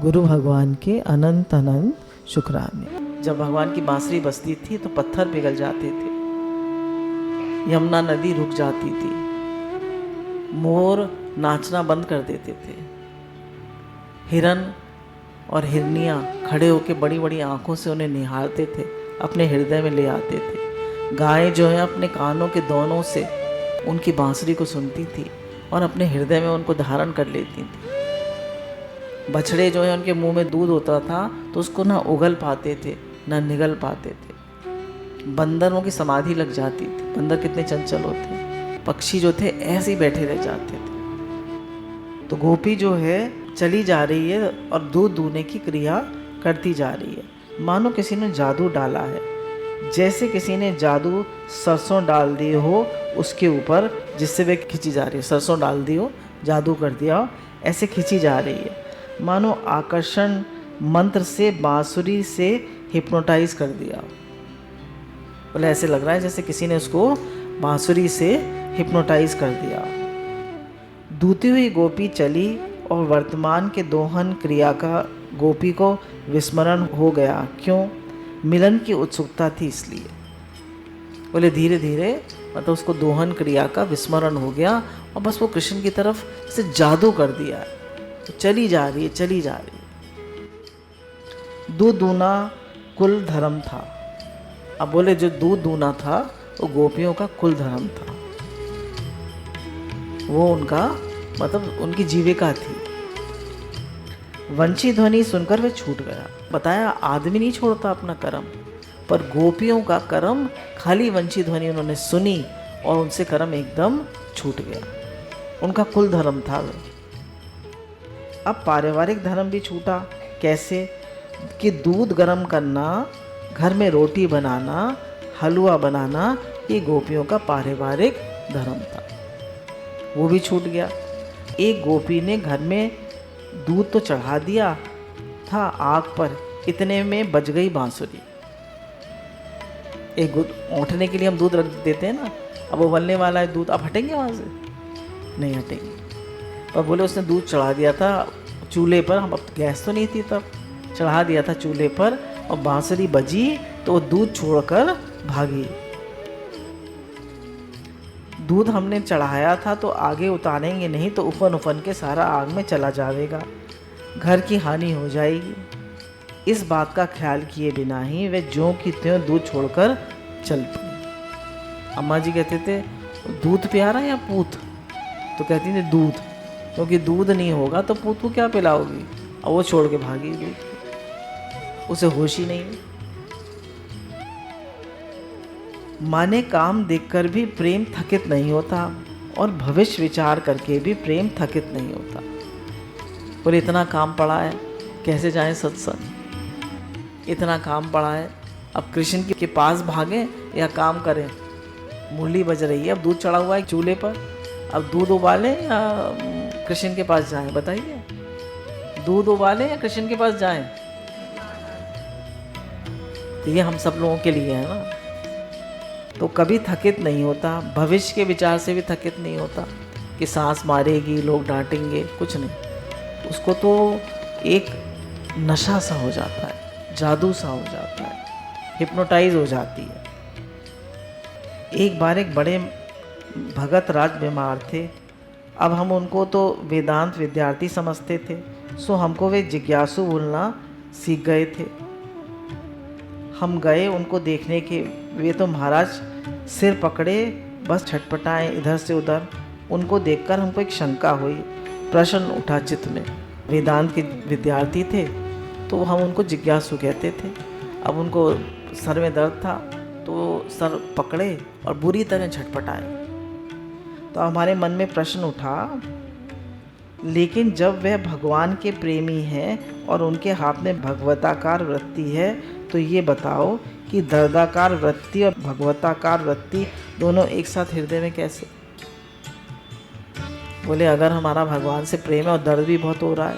गुरु भगवान के अनंत अनंत शुक्राने। जब भगवान की बांसुरी बजती थी तो पत्थर पिघल जाते थे, यमुना नदी रुक जाती थी, मोर नाचना बंद कर देते थे, हिरन और हिरनियाँ खड़े होकर बड़ी बड़ी आंखों से उन्हें निहारते थे, अपने हृदय में ले आते थे। गायें जो है अपने कानों के दोनों से उनकी बांसुरी को सुनती थी और अपने हृदय में उनको धारण कर लेती थी। बछड़े जो है उनके मुंह में दूध होता था तो उसको ना उगल पाते थे ना निगल पाते थे। बंदरों की समाधि लग जाती थी, बंदर कितने चंचल होते। पक्षी जो थे ऐसे ही बैठे रह जाते थे। तो गोपी जो है चली जा रही है और दूध दूहने की क्रिया करती जा रही है, मानो किसी ने जादू डाला है। जैसे किसी ने जादू सरसों डाल दी हो उसके ऊपर, जिससे वे खींची जा रही है। सरसों डाल दी हो, जादू कर दिया हो, ऐसे खींची जा रही है, मानो आकर्षण मंत्र से बांसुरी से हिप्नोटाइज कर दिया। बोले ऐसे लग रहा है जैसे किसी ने उसको बांसुरी से हिप्नोटाइज कर दिया। दूती हुई गोपी चली और वर्तमान के दोहन क्रिया का गोपी को विस्मरण हो गया। क्यों? मिलन की उत्सुकता थी इसलिए। बोले धीरे धीरे मतलब उसको दोहन क्रिया का विस्मरण हो गया और बस वो कृष्ण की तरफ से जादू कर दिया है। तो चली जा रही है, चली जा रही है। दूध दूना कुल धर्म था। अब बोले जो दूध दूना था वो गोपियों का कुल धर्म था, वो उनका मतलब उनकी जीविका थी। वंशी ध्वनि सुनकर वे छूट गया। बताया आदमी नहीं छोड़ता अपना कर्म, पर गोपियों का कर्म खाली वंशी ध्वनि उन्होंने सुनी और उनसे कर्म एकदम छूट गया। उनका कुल धर्म था वे। अब पारिवारिक धर्म भी छूटा। कैसे? कि दूध गर्म करना, घर में रोटी बनाना, हलवा बनाना, ये गोपियों का पारिवारिक धर्म था, वो भी छूट गया। एक गोपी ने घर में दूध तो चढ़ा दिया था आग पर, इतने में बज गई बांसुरी। एक औंठने के लिए हम दूध रख देते हैं ना, अब वो उबलने वाला है दूध, अब हटेंगे वहाँ से? नहीं हटेंगे। पर बोले उसने दूध चढ़ा दिया था चूल्हे पर, हम अब गैस तो नहीं थी तब, चढ़ा दिया था चूल्हे पर और बांसुरी बजी तो वो दूध छोड़कर भागी। दूध हमने चढ़ाया था तो आगे उतारेंगे नहीं तो उफन उफन के सारा आग में चला जाएगा, घर की हानि हो जाएगी। इस बात का ख्याल किए बिना ही वे ज्यों की त्यों दूध छोड़कर चल पड़ी। अम्मा जी कहते थे दूध प्यारा या पूत? तो कहती थी दूध, क्योंकि दूध नहीं होगा तो पूत को क्या पिलाओगी। और वो छोड़ के भागी दूध, उसे होश ही नहीं। माने काम देखकर भी प्रेम थकित नहीं होता और भविष्य विचार करके भी प्रेम थकित नहीं होता। और इतना काम पड़ा है, कैसे जाएं सत्संग? इतना काम पड़ा है, अब कृष्ण के पास भागें या काम करें? मुरली बज रही है, अब दूध चढ़ा हुआ है चूल्हे पर, अब दूध उबालें या कृष्ण के पास जाएं? बताइए, दूध उबालें या कृष्ण के पास जाएं? तो ये हम सब लोगों के लिए है ना। तो कभी थकित नहीं होता, भविष्य के विचार से भी थकित नहीं होता कि सांस मारेगी, लोग डांटेंगे, कुछ नहीं। उसको तो एक नशा सा हो जाता है, जादू सा हो जाता है, हिप्नोटाइज हो जाती है। एक बार एक बड़े भगत राज बीमार थे। अब हम उनको तो वेदांत विद्यार्थी समझते थे, सो हमको वे जिज्ञासु बोलना सीख गए थे। हम गए उनको देखने के, वे तो महाराज सिर पकड़े बस छटपटाए इधर से उधर। उनको देखकर हमको एक शंका हुई, प्रश्न उठा चित्त में। वेदांत के विद्यार्थी थे तो हम उनको जिज्ञासु कहते थे। अब उनको सर में दर्द था तो सर पकड़े और बुरी तरह छटपटाए। तो हमारे मन में प्रश्न उठा, लेकिन जब वह भगवान के प्रेमी हैं और उनके हाथ में भगवताकार वृत्ति है, तो ये बताओ कि दर्दाकार वृत्ति और भगवताकार वृत्ति दोनों एक साथ हृदय में कैसे? बोले अगर हमारा भगवान से प्रेम है और दर्द भी बहुत हो रहा है,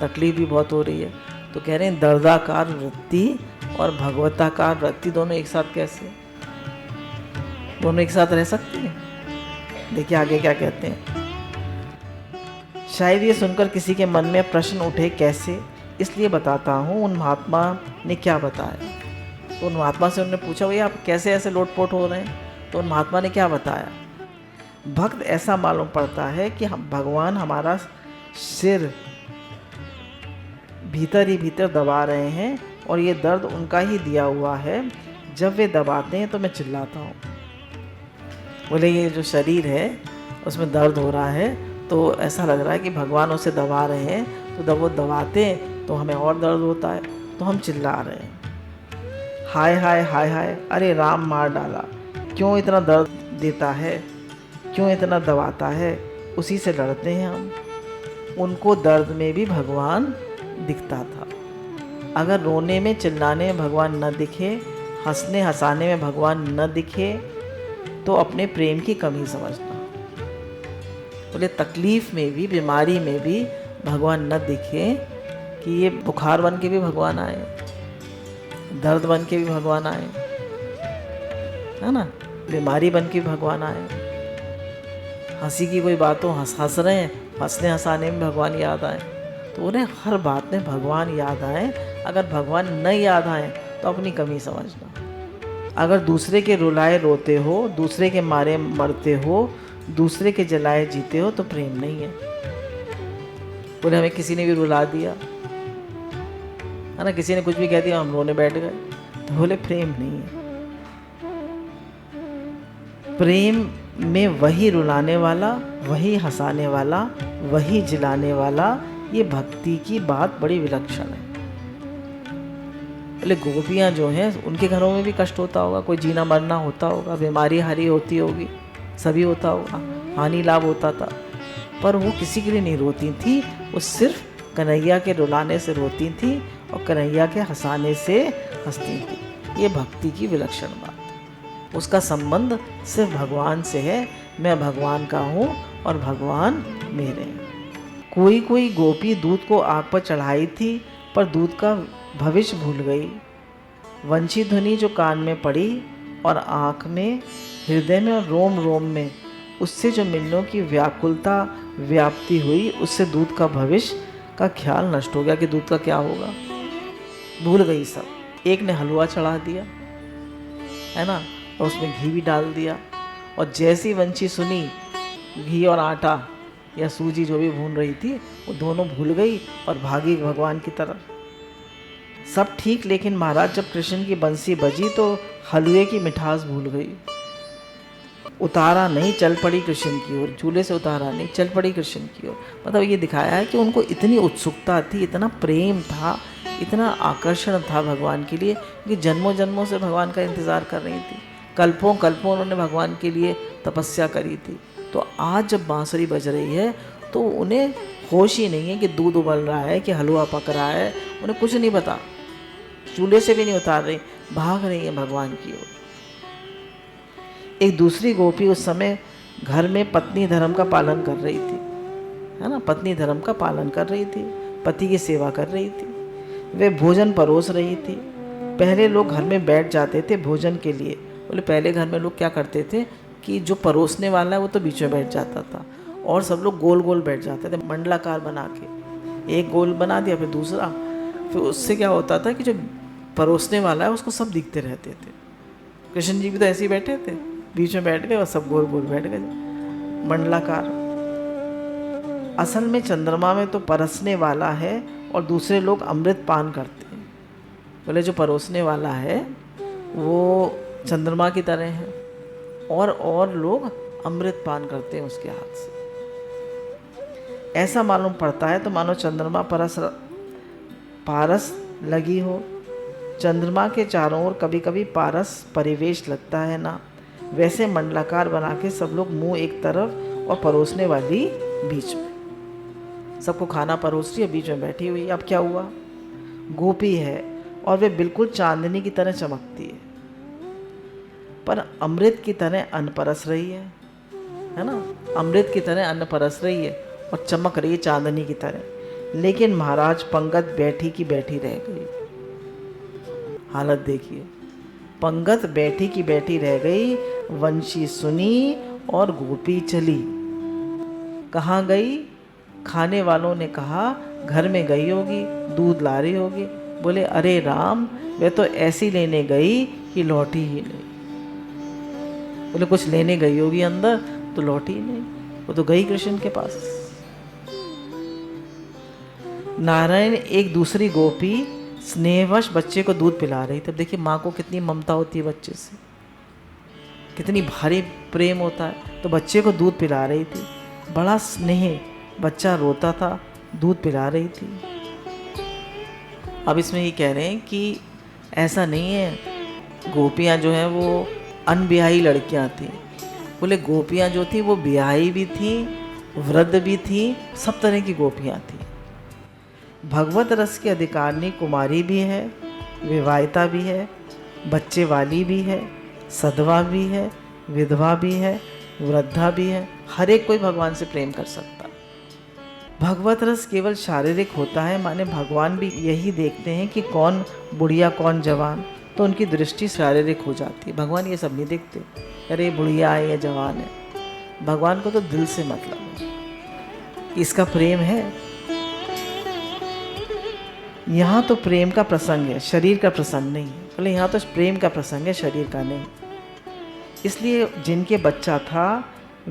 तकलीफ भी बहुत हो रही है, तो कह रहे हैं दर्दाकार वृत्ति और भगवताकार वृत्ति दोनों एक साथ कैसे? दोनों एक साथ रह सकते हैं? देखिए आगे क्या कहते हैं। शायद ये सुनकर किसी के मन में प्रश्न उठे, कैसे? इसलिए बताता हूँ उन महात्मा ने क्या बताया। तो उन महात्मा से उन्होंने पूछा, भैया आप कैसे ऐसे लोटपोट हो रहे हैं? तो उन महात्मा ने क्या बताया, भक्त ऐसा मालूम पड़ता है कि हम भगवान हमारा सिर भीतर ही भीतर दबा रहे हैं और ये दर्द उनका ही दिया हुआ है। जब वे दबाते हैं तो मैं चिल्लाता हूँ। बोले ये जो शरीर है उसमें दर्द हो रहा है, तो ऐसा लग रहा है कि भगवान उसे दबा रहे हैं, तो जब वो दबाते हैं तो हमें और दर्द होता है, तो हम चिल्ला रहे हैं, हाय हाय हाय हाय, अरे राम मार डाला, क्यों इतना दर्द देता है, क्यों इतना दबाता है। उसी से लड़ते हैं हम। उनको दर्द में भी भगवान दिखता था। अगर रोने में चिल्लाने में भगवान न दिखे, हंसने हंसाने में भगवान न दिखे, तो अपने प्रेम की कमी समझना। बोले तकलीफ में भी, बीमारी में भी भगवान न दिखे कि ये बुखार बन के भी भगवान आए, दर्द बन के भी भगवान आए, है ना, बीमारी बन के भी भगवान आए, हंसी की कोई बात हो, हंस रहे हैं, हंसने हंसाने में भगवान याद आए। तो उन्हें हर बात में भगवान याद आए। अगर भगवान न याद आए तो अपनी कमी समझना। अगर दूसरे के रुलाए रोते हो, दूसरे के मारे मरते हो, दूसरे के जलाए जीते हो, तो प्रेम नहीं है। बोले हमें किसी ने भी रुला दिया, है ना, किसी ने कुछ भी कह दिया, हम रोने बैठ गए, तो बोले प्रेम नहीं है। प्रेम में वही रुलाने वाला, वही हंसाने वाला, वही जिलाने वाला, ये भक्ति की बात बड़ी विलक्षण है। बोले गोपियाँ जो हैं उनके घरों में भी कष्ट होता होगा, कोई जीना मरना होता होगा, बीमारी हारी होती होगी, सभी होता होगा, हानि लाभ होता था, पर वो किसी के लिए नहीं रोती थी। वो सिर्फ कन्हैया के रुलाने से रोती थी और कन्हैया के हंसाने से हंसती थी। ये भक्ति की विलक्षण बात है। उसका संबंध सिर्फ भगवान से है। मैं भगवान का हूँ और भगवान मेरे हैं। कोई कोई गोपी दूध को आग पर चढ़ाई थी, पर दूध का भविष्य भूल गई। वंशी ध्वनि जो कान में पड़ी और आँख में, हृदय में और रोम रोम में, उससे जो मिलनों की व्याकुलता व्याप्ति हुई, उससे दूध का भविष्य का ख्याल नष्ट हो गया कि दूध का क्या होगा, भूल गई सब। एक ने हलवा चढ़ा दिया, है ना, और उसमें घी भी डाल दिया, और जैसी वंशी सुनी घी और आटा या सूजी जो भी भून रही थी, वो दोनों भूल गई और भागी भगवान की तरफ। सब ठीक, लेकिन महाराज जब कृष्ण की बंसी बजी तो हलवे की मिठास भूल गई। उतारा नहीं, चल पड़ी कृष्ण की ओर, झूले से उतारा नहीं, चल पड़ी कृष्ण की ओर। मतलब ये दिखाया है कि उनको इतनी उत्सुकता थी, इतना प्रेम था, इतना आकर्षण था भगवान के लिए कि जन्मों जन्मों से भगवान का इंतज़ार कर रही थी। कल्पों कल्पों उन्होंने भगवान के लिए तपस्या करी थी। तो आज जब बांसुरी बज रही है तो उन्हें होश ही नहीं है कि दूध उबल रहा है, कि हलवा पक रहा है, उन्हें कुछ नहीं पता। चूल्हे से भी नहीं उतार रही, भाग रही है भगवान की ओर। एक दूसरी गोपी उस समय घर में पत्नी धर्म का पालन कर रही थी, है ना, पत्नी धर्म का पालन कर रही थी, पति की सेवा कर रही थी। वे भोजन परोस रही थी। पहले लोग घर में बैठ जाते थे भोजन के लिए। बोले पहले घर में लोग क्या करते थे कि जो परोसने वाला है वो तो बीच में बैठ जाता था और सब लोग गोल गोल बैठ जाते थे, मंडलाकार बना के। एक गोल बना दिया, फिर दूसरा, फिर उससे क्या होता था कि जो परोसने वाला है उसको सब दिखते रहते थे। कृष्ण जी भी तो ऐसे ही बैठे थे, बीच में बैठ गए और सब गोल गोल बैठ गए, मंडलाकार। असल में चंद्रमा में तो परसने वाला है और दूसरे लोग अमृत पान करते हैं। बोले जो परोसने वाला है वो चंद्रमा की तरह है और लोग अमृत पान करते हैं उसके हाथ से। ऐसा मालूम पड़ता है तो मानो चंद्रमा पारस लगी हो। चंद्रमा के चारों ओर कभी कभी पारस परिवेश लगता है ना, वैसे मंडलाकार बना के सब लोग मुंह एक तरफ और परोसने वाली बीच में। सबको खाना परोस रही है, बीच में बैठी हुई। अब क्या हुआ, गोपी है और वे बिल्कुल चांदनी की तरह चमकती है, पर अमृत की तरह अन्न परस रही है ना, अमृत की तरह अन्न परस रही है और चमक रही है चांदनी की तरह। लेकिन महाराज पंगत बैठी की बैठी रह गई। हालत देखिए, पंगत बैठी की बैठी रह गई। वंशी सुनी और गोपी चली। कहाँ गई? खाने वालों ने कहा घर में गई होगी, दूध ला रही होगी। बोले अरे राम, वे तो ऐसी लेने गई कि लौटी ही नहीं। बोले कुछ लेने गई होगी अंदर तो लौटी ही नहीं, वो तो गई कृष्ण के पास। नारायण एक दूसरी गोपी स्नेहवश बच्चे को दूध पिला रही। तब देखिए माँ को कितनी ममता होती है बच्चे से, कितनी भारी प्रेम होता है। तो बच्चे को दूध पिला रही थी, बड़ा स्नेह, बच्चा रोता था, दूध पिला रही थी। अब इसमें ये कह रहे हैं कि ऐसा नहीं है गोपियाँ जो हैं वो अनब्याही लड़कियाँ थी। बोले गोपियाँ जो थी वो ब्याही भी थी, वृद्ध भी थी, सब तरह की गोपियाँ थी। भगवत रस की अधिकारिणी कुमारी भी है, विवाहिता भी है, बच्चे वाली भी है, सधवा भी है, विधवा भी है, वृद्धा भी है। हर एक कोई भगवान से प्रेम कर सकता है। भगवत रस केवल शारीरिक होता है, माने भगवान भी यही देखते हैं कि कौन बुढ़िया कौन जवान, तो उनकी दृष्टि शारीरिक हो जाती है। भगवान ये सब नहीं देखते, अरे बुढ़िया है या जवान है। भगवान को तो दिल से मतलब है, इसका प्रेम है। यहाँ तो प्रेम का प्रसंग है, शरीर का प्रसंग नहीं है। बोले यहाँ तो प्रेम का प्रसंग है, शरीर का नहीं। इसलिए जिनके बच्चा था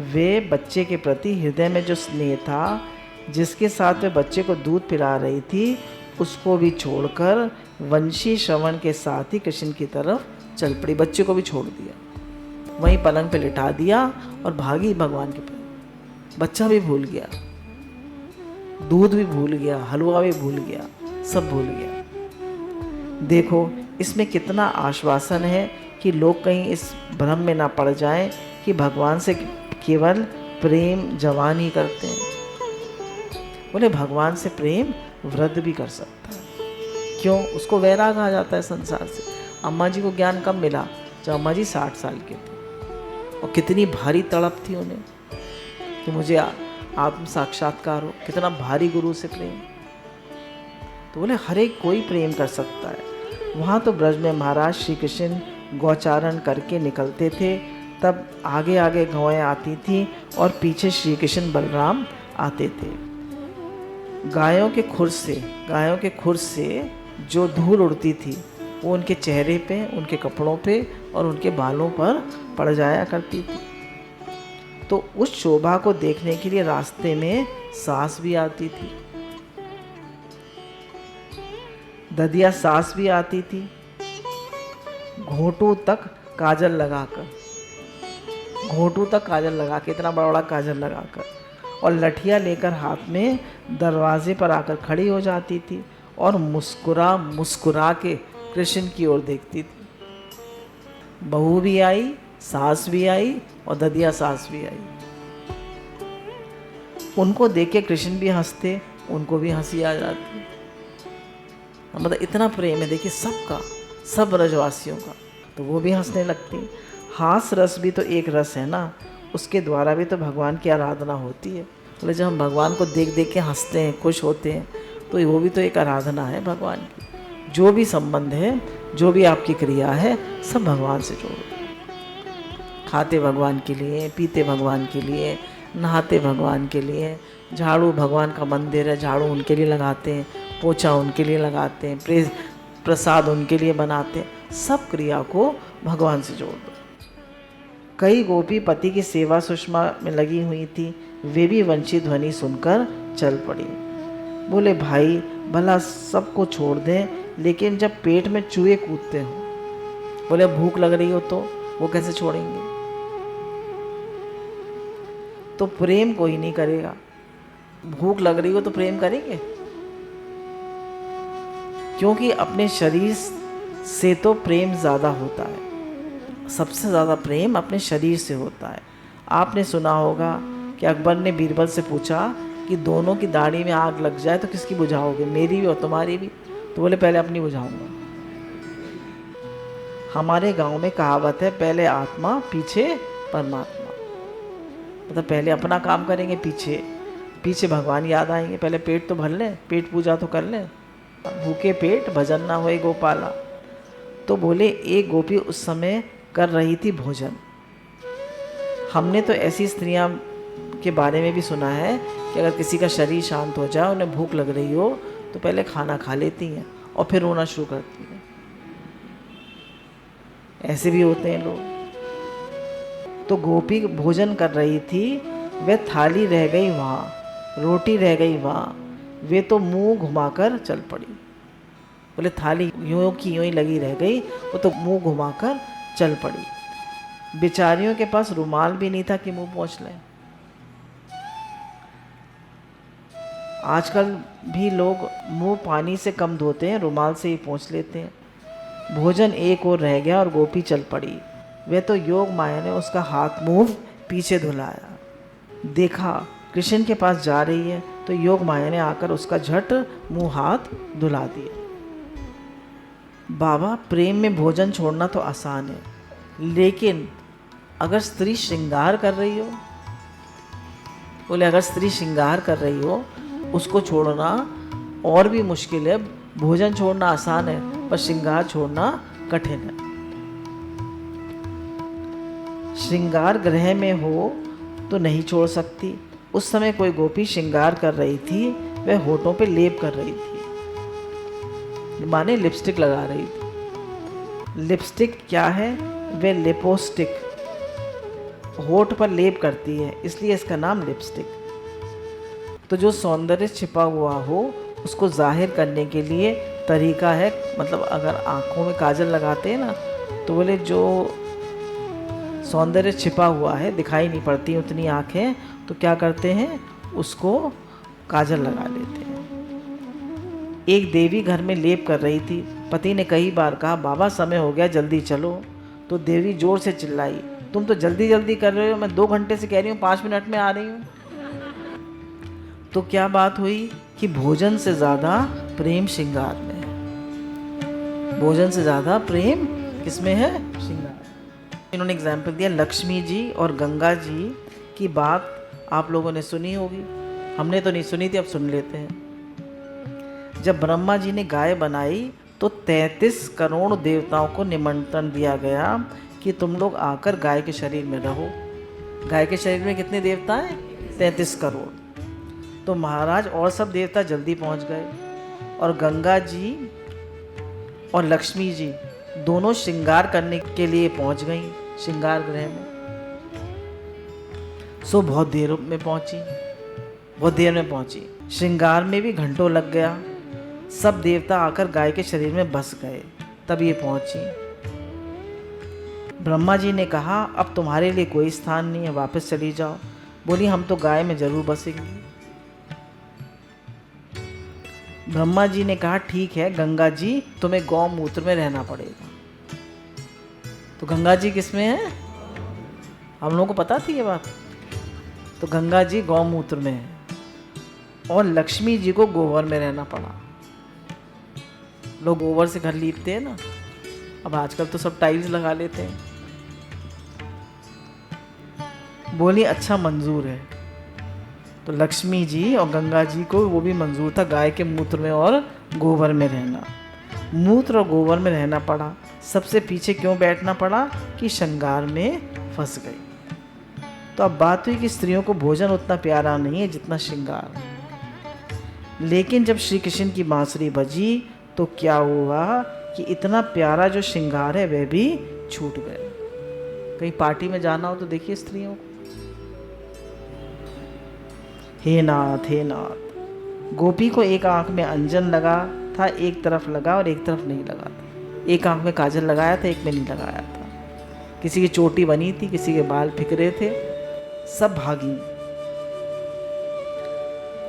वे बच्चे के प्रति हृदय में जो स्नेह था, जिसके साथ वे बच्चे को दूध पिला रही थी, उसको भी छोड़कर वंशी श्रवण के साथ ही कृष्ण की तरफ चल पड़ी। बच्चे को भी छोड़ दिया, वहीं पलंग पे लिटा दिया और भागी भगवान के पास। बच्चा भी भूल गया, दूध भी भूल गया, हलवा भी भूल गया, सब भूल गया। देखो इसमें कितना आश्वासन है कि लोग कहीं इस भ्रम में ना पड़ जाएं कि भगवान से केवल प्रेम जवान ही करते हैं। बोले भगवान से प्रेम वृद्ध भी कर सकता है। क्यों? उसको वैराग आ जाता है संसार से। अम्मा जी को ज्ञान कब मिला? जब अम्मा जी 60 साल के थे, और कितनी भारी तड़प थी उन्हें कि मुझे आत्म साक्षात्कार हो। कितना भारी गुरु से प्रेम। तो बोले हर एक कोई प्रेम कर सकता है। वहाँ तो ब्रज में महाराज श्री कृष्ण गौचारण करके निकलते थे, तब आगे आगे गौएं आती थी और पीछे श्री कृष्ण बलराम आते थे। गायों के खुर से जो धूल उड़ती थी वो उनके चेहरे पे, उनके कपड़ों पे और उनके बालों पर पड़ जाया करती थी। तो उस शोभा को देखने के लिए रास्ते में सास भी आती थी, ददिया सास भी आती थी, घोंटू तक काजल लगाकर, इतना बड़ा बड़ा काजल लगाकर, और लठिया लेकर हाथ में दरवाजे पर आकर खड़ी हो जाती थी और मुस्कुरा के कृष्ण की ओर देखती थी। बहू भी आई, सास भी आई और ददिया सास भी आई। उनको देख के कृष्ण भी हंसते, उनको भी हंसी आ जाती। मतलब इतना प्रेम है देखिए सबका, सब ब्रजवासियों का, तो वो भी हंसने लगती। हास रस भी तो एक रस है ना, उसके द्वारा भी तो भगवान की आराधना होती है। तो जब हम भगवान को देख देख के हंसते हैं, खुश होते हैं, तो वो भी तो एक आराधना है भगवान की। जो भी संबंध है, जो भी आपकी क्रिया है, सब भगवान से जोड़ो। खाते भगवान के लिए, पीते भगवान के लिए, नहाते भगवान के लिए, झाड़ू भगवान का मंदिर है, झाड़ू उनके लिए लगाते हैं, पोछा उनके लिए लगाते हैं, प्रसाद उनके लिए बनाते हैं। सब क्रिया को भगवान से जोड़ दो। कई गोपी पति की सेवा सुषमा में लगी हुई थी, वे भी वंशी ध्वनि सुनकर चल पड़ी। बोले भाई भला सबको छोड़ दें, लेकिन जब पेट में चूहे कूदते हो, बोले भूख लग रही हो तो वो कैसे छोड़ेंगे? तो प्रेम कोई नहीं करेगा। भूख लग रही हो तो प्रेम करेंगे? क्योंकि अपने शरीर से तो प्रेम ज़्यादा होता है, सबसे ज़्यादा प्रेम अपने शरीर से होता है। आपने सुना होगा कि अकबर ने बीरबल से पूछा कि दोनों की दाढ़ी में आग लग जाए तो किसकी बुझाओगे, मेरी भी और तुम्हारी भी? तो बोले पहले अपनी बुझाऊंगा। हमारे गांव में कहावत है, पहले आत्मा पीछे परमात्मा। मतलब पहले अपना काम करेंगे, पीछे भगवान याद आएंगे। पहले पेट तो भर लें, पेट पूजा तो कर लें। भूखे पेट भजन ना होए गोपाला। तो बोले एक गोपी उस समय कर रही थी भोजन। हमने तो ऐसी स्त्रियां के बारे में भी सुना है कि अगर किसी का शरीर शांत हो जाए, उन्हें भूख लग रही हो, तो पहले खाना खा लेती हैं और फिर रोना शुरू करती हैं। ऐसे भी होते हैं लोग। तो गोपी भोजन कर रही थी, वह थाली रह गई वहाँ, रोटी रह गई वहाँ, वे तो मुंह घुमाकर चल पड़ी। बोले थाली यूं की यूं ही लगी रह गई, वो तो मुंह घुमाकर चल पड़ी। बेचारियों के पास रुमाल भी नहीं था कि मुंह पोंछ लें। आजकल भी लोग मुंह पानी से कम धोते हैं, रुमाल से ही पोंछ लेते हैं। भोजन एक और रह गया और गोपी चल पड़ी। वह तो योग माया ने उसका हाथ मुंह पीछे धुलाया। देखा कृष्ण के पास जा रही है, तो योग माया ने आकर उसका झट मुंह हाथ धुला दिया। बाबा, प्रेम में भोजन छोड़ना तो आसान है, लेकिन अगर स्त्री श्रृंगार कर रही हो, बोले अगर स्त्री श्रृंगार कर रही हो, उसको छोड़ना और भी मुश्किल है। भोजन छोड़ना आसान है, पर श्रृंगार छोड़ना कठिन है। श्रृंगार ग्रह में हो तो नहीं छोड़ सकती। उस समय कोई गोपी श्रृंगार कर रही थी, वह होठों पे लेप कर रही थी, माने लिपस्टिक लगा रही थी। लिपस्टिक क्या है? वह लिपोस्टिक, होठ पर लेप करती है, इसलिए इसका नाम लिपस्टिक। तो जो सौंदर्य छिपा हुआ हो, उसको जाहिर करने के लिए तरीका है। मतलब अगर आँखों में काजल लगाते हैं ना, तो बोले जो सौंदर्य छिपा हुआ है, दिखाई नहीं पड़ती उतनी आँखें, तो क्या करते हैं, उसको काजल लगा लेते हैं। एक देवी घर में लेप कर रही थी। पति ने कई बार कहा, बाबा समय हो गया, जल्दी चलो। तो देवी जोर से चिल्लाई, तुम तो जल्दी जल्दी कर रहे हो, मैं 2 घंटे से कह रही हूँ, 5 मिनट में आ रही हूँ। तो क्या बात हुई कि भोजन से ज़्यादा प्रेम श्रृंगार में है। भोजन से ज़्यादा प्रेम किसमें है? श्रृंगार। इन्होंने एग्जाम्पल दिया लक्ष्मी जी और गंगा जी की बात आप लोगों ने सुनी होगी, हमने तो नहीं सुनी थी, अब सुन लेते हैं। जब ब्रह्मा जी ने गाय बनाई, तो 33 करोड़ देवताओं को निमंत्रण दिया गया कि तुम लोग आकर गाय के शरीर में रहो। गाय के शरीर में कितने देवता हैं? 33 करोड़। तो महाराज और सब देवता जल्दी पहुंच गए, और गंगा जी और लक्ष्मी जी दोनों श्रृंगार करने के लिए पहुंच गई श्रृंगार गृह में। सो बहुत देर में पहुंची। श्रृंगार में भी घंटों लग गया। सब देवता आकर गाय के शरीर में बस गए, तब ये पहुंची। ब्रह्मा जी ने कहा, अब तुम्हारे लिए कोई स्थान नहीं है, वापस चली जाओ। बोली, हम तो गाय में जरूर बसेंगे। ब्रह्मा जी ने कहा, ठीक है गंगा जी, तुम्हें गौमूत्र में रहना पड़ेगा। तो गंगा जी किसमें है? हम लोगों को पता थी ये बात। तो गंगा जी गौमूत्र में है, और लक्ष्मी जी को गोबर में रहना पड़ा। लोग गोबर से घर लीपते हैं ना, अब आजकल तो सब टाइल्स लगा लेते हैं। बोली, अच्छा मंजूर है। तो लक्ष्मी जी और गंगा जी को वो भी मंजूर था गाय के मूत्र में और गोबर में रहना। मूत्र और गोबर में रहना पड़ा। सबसे पीछे क्यों बैठना पड़ा? कि श्रृंगार में फंस गई। तो अब बात हुई कि स्त्रियों को भोजन उतना प्यारा नहीं है जितना श्रृंगार। लेकिन जब श्री कृष्ण की बांसुरी बजी, तो क्या हुआ कि इतना प्यारा जो श्रृंगार है वह भी छूट गए। कहीं पार्टी में जाना हो तो देखिए स्त्रियों को, हे नाथ हे नाथ। गोपी को एक आंख में अंजन लगा था, एक तरफ लगा और एक तरफ नहीं लगा था। एक आंख में काजल लगाया था, एक में नहीं लगाया था। किसी की चोटी बनी थी, किसी के बाल फिकरे थे, सब भागी।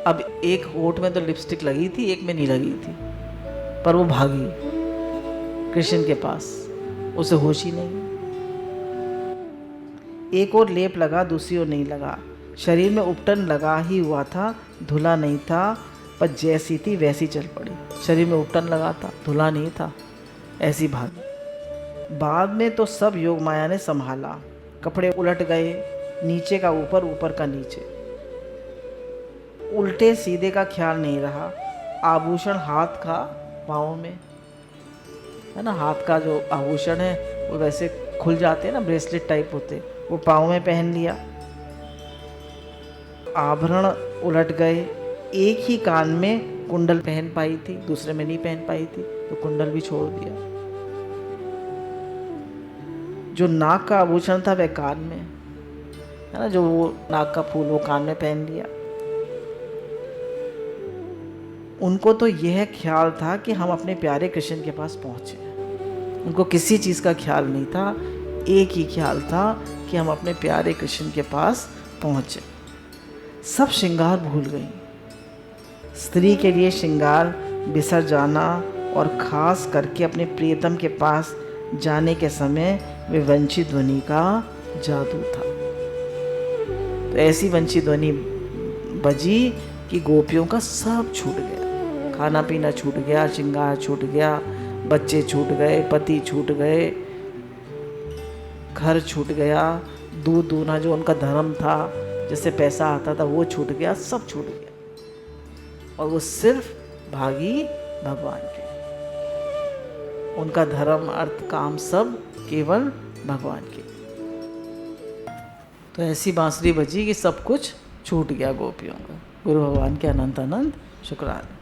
अब एक होठ में तो लिपस्टिक लगी थी, एक में नहीं लगी थी, पर वो भागी कृष्ण के पास, उसे होश ही नहीं। एक और लेप लगा, दूसरी ओर नहीं लगा। शरीर में उपटन लगा ही हुआ था, धुला नहीं था, पर जैसी थी वैसी चल पड़ी। शरीर में उपटन लगा था, धुला नहीं था, ऐसी भागी। बाद में तो सब योग माया ने संभाला। कपड़े उलट गए, नीचे का ऊपर, ऊपर का नीचे, उल्टे सीधे का ख्याल नहीं रहा। आभूषण हाथ का पाँव में है ना, हाथ का जो आभूषण है वो वैसे खुल जाते हैं ना, ब्रेसलेट टाइप होते, वो पाँव में पहन लिया। आभरण उलट गए, एक ही कान में कुंडल पहन पाई थी, दूसरे में नहीं पहन पाई थी, तो कुंडल भी छोड़ दिया। जो नाक का आभूषण था वह कान में, है ना, जो वो नाक का फूल वो कान में पहन लिया। उनको तो यह ख्याल था कि हम अपने प्यारे कृष्ण के पास पहुंचे। उनको किसी चीज़ का ख्याल नहीं था, एक ही ख्याल था कि हम अपने प्यारे कृष्ण के पास पहुंचे। सब श्रृंगार भूल गई। स्त्री के लिए श्रृंगार बिसर जाना और खास करके अपने प्रियतम के पास जाने के समय वे वंशी ध्वनि का जादू था। तो ऐसी वंशी ध्वनि बजी कि गोपियों का सब छूट गया। खाना पीना छूट गया, श्रृंगार छूट गया, बच्चे छूट गए, पति छूट गए, घर छूट गया, दूध दूना जो उनका धर्म था, जिससे पैसा आता था वो छूट गया, सब छूट गया। और वो सिर्फ भागी भगवान के। उनका धर्म, अर्थ, काम सब केवल भगवान के। तो ऐसी बांसुरी बजी कि सब कुछ छूट गया गोपियों का। गुरु भगवान के अनंत अनंत शुक्राने।